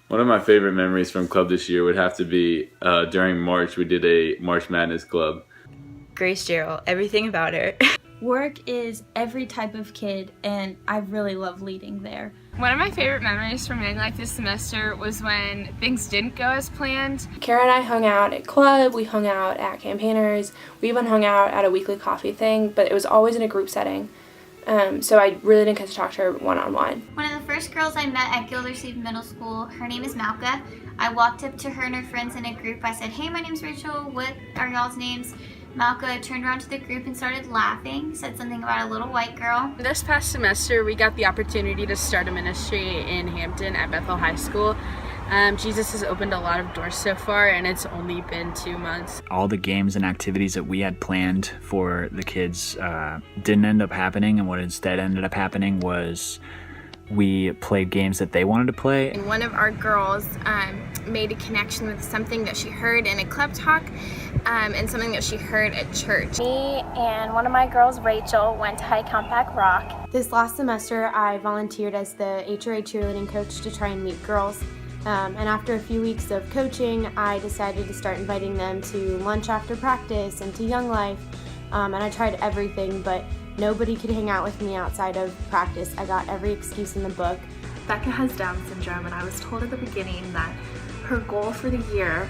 One of my favorite memories from club this year would have to be during March. We did a March Madness club. Grace Gerald, everything about her. Work is every type of kid, and I really love leading there. One of my favorite memories from Young Life this semester was when things didn't go as planned. Kara and I hung out at club, we hung out at campaigners, we even hung out at a weekly coffee thing, but it was always in a group setting. So I really didn't get to talk to her one-on-one. One of the first girls I met at Gildersleeve Middle School, her name is Malka. I walked up to her and her friends in a group. I said, "Hey, my name's Rachel. What are y'all's names?" Malka turned around to the group and started laughing, said something about a little white girl. This past semester, we got the opportunity to start a ministry in Hampton at Bethel High School. Jesus has opened a lot of doors so far, and it's only been 2 months. All the games and activities that we had planned for the kids didn't end up happening, and what instead ended up happening was we played games that they wanted to play. And one of our girls made a connection with something that she heard in a club talk and something that she heard at church. Me and one of my girls, Rachel, went to High Compact Rock. This last semester, I volunteered as the HRA cheerleading coach to try and meet girls. And after a few weeks of coaching, I decided to start inviting them to lunch after practice and to Young Life. And I tried everything, but nobody could hang out with me outside of practice. I got every excuse in the book. Becca has Down syndrome, and I was told at the beginning that her goal for the year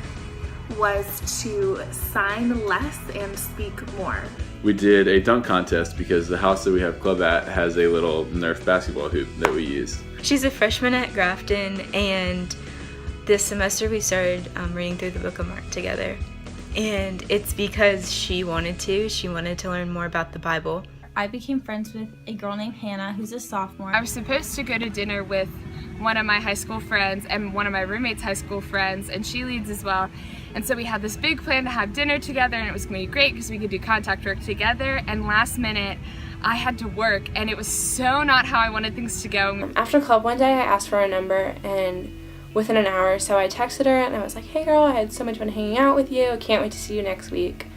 was to sign less and speak more. We did a dunk contest because the house that we have club at has a little Nerf basketball hoop that we use. She's a freshman at Grafton, and this semester we started reading through the Book of Mark together. And it's because she wanted to learn more about the Bible. I became friends with a girl named Hannah, who's a sophomore. I was supposed to go to dinner with one of my high school friends and one of my roommates' high school friends, and she leads as well. And so we had this big plan to have dinner together, and it was going to be great because we could do contact work together. And last minute, I had to work, and it was so not how I wanted things to go. After club one day, I asked for a number, and within an hour or so, I texted her, and I was like, "Hey girl, I had so much fun hanging out with you. I can't wait to see you next week."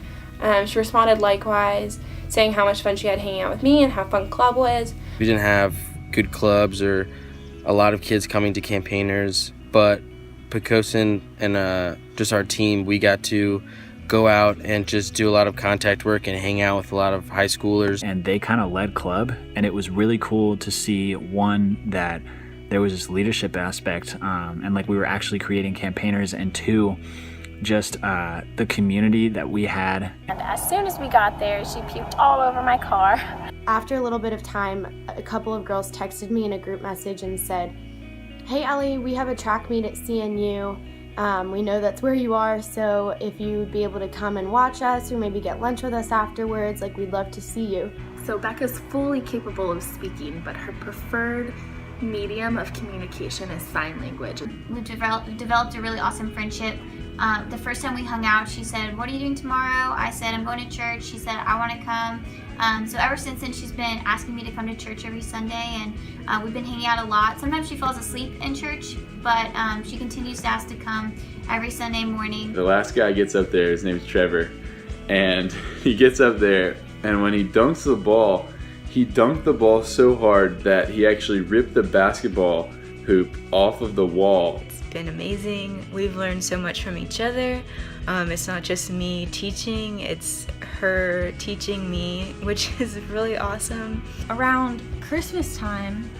She responded likewise, saying how much fun she had hanging out with me and how fun club was. We didn't have good clubs or a lot of kids coming to campaigners, but Picosin and just our team, we got to go out and just do a lot of contact work and hang out with a lot of high schoolers. And they kind of led club, and it was really cool to see, one, that there was this leadership aspect, and like we were actually creating campaigners, and two, just the community that we had. And as soon as we got there, she puked all over my car. After a little bit of time, a couple of girls texted me in a group message and said, "Hey Ellie, we have a track meet at CNU. We know that's where you are, so if you'd be able to come and watch us or maybe get lunch with us afterwards, like we'd love to see you." So Becca's fully capable of speaking, but her preferred medium of communication is sign language. We developed a really awesome friendship. The first time we hung out, she said, "What are you doing tomorrow?" I said, "I'm going to church." She said, "I want to come." So ever since then, she's been asking me to come to church every Sunday, and we've been hanging out a lot. Sometimes she falls asleep in church, but she continues to ask to come every Sunday morning. The last guy gets up there, his name's Trevor, and he gets up there, and when he dunks the ball, he dunked the ball so hard that he actually ripped the basketball hoop off of the wall. It's been amazing. We've learned so much from each other. It's not just me teaching, it's her teaching me, which is really awesome. Around Christmas time,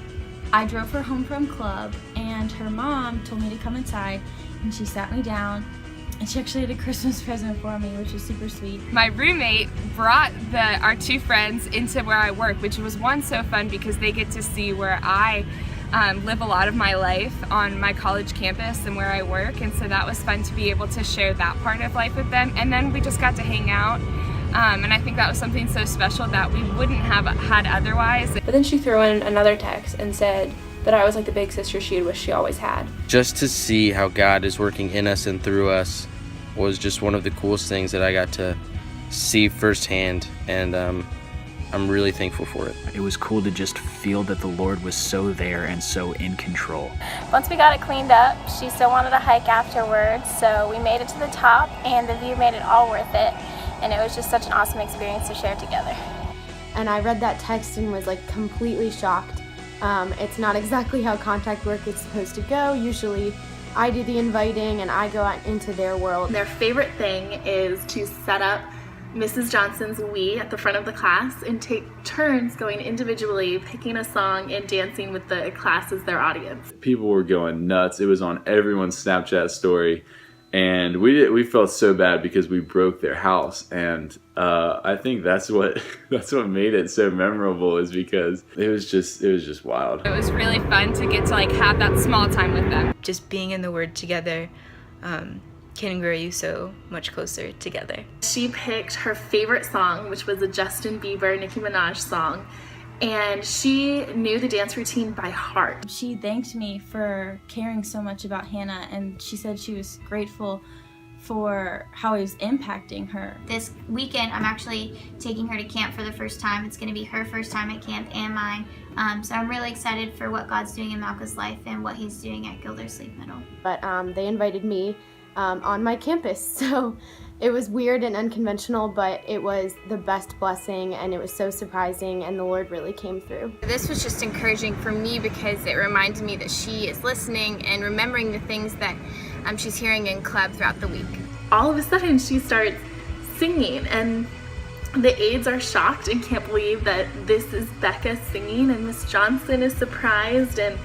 I drove her home from club, and her mom told me to come inside, and she sat me down, and she actually had a Christmas present for me, which was super sweet. My roommate brought our two friends into where I work, which was so fun because they get to see where I live a lot of my life on my college campus and where I work, and so that was fun to be able to share that part of life with them. And then we just got to hang out, and I think that was something so special that we wouldn't have had otherwise. But then she threw in another text and said that I was like the big sister she had wished she always had. Just to see how God is working in us and through us was just one of the coolest things that I got to see firsthand, and I'm really thankful for it. It was cool to just feel that the Lord was so there and so in control. Once we got it cleaned up, she still wanted a hike afterwards, so we made it to the top, and the view made it all worth it, and it was just such an awesome experience to share together. And I read that text and was like completely shocked. It's not exactly how contact work is supposed to go. Usually I do the inviting and I go out into their world. Their favorite thing is to set up Mrs. Johnson's "We" at the front of the class and take turns going individually, picking a song and dancing with the class as their audience. People were going nuts. It was on everyone's Snapchat story, and we felt so bad because we broke their house. And I think that's what made it so memorable, is because it was just wild. It was really fun to get to have that small time with them. Just being in the Word together can grow you so much closer together. She picked her favorite song, which was a Justin Bieber, Nicki Minaj song, and she knew the dance routine by heart. She thanked me for caring so much about Hannah, and she said she was grateful for how it was impacting her. This weekend, I'm actually taking her to camp for the first time. It's going to be her first time at camp and mine. So I'm really excited for what God's doing in Malka's life and what He's doing at Gildersleeve Middle. But they invited me on my campus, so it was weird and unconventional, but it was the best blessing, and it was so surprising, and the Lord really came through. This was just encouraging for me because it reminded me that she is listening and remembering the things that she's hearing in club throughout the week. All of a sudden she starts singing, and the aides are shocked and can't believe that this is Becca singing, and Miss Johnson is surprised, and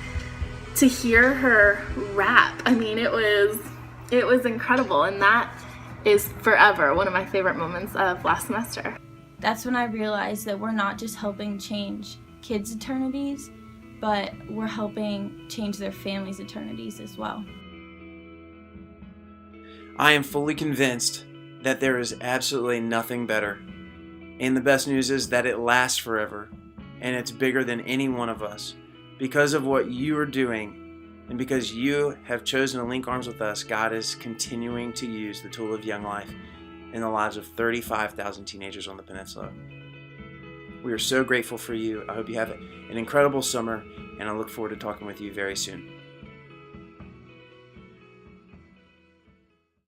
to hear her rap, I mean, it was incredible, and that is forever one of my favorite moments of last semester. That's when I realized that we're not just helping change kids' eternities, but we're helping change their families' eternities as well. I am fully convinced that there is absolutely nothing better. And the best news is that it lasts forever, and it's bigger than any one of us. Because of what you are doing, and because you have chosen to link arms with us, God is continuing to use the tool of Young Life in the lives of 35,000 teenagers on the Peninsula. We are so grateful for you. I hope you have an incredible summer, and I look forward to talking with you very soon.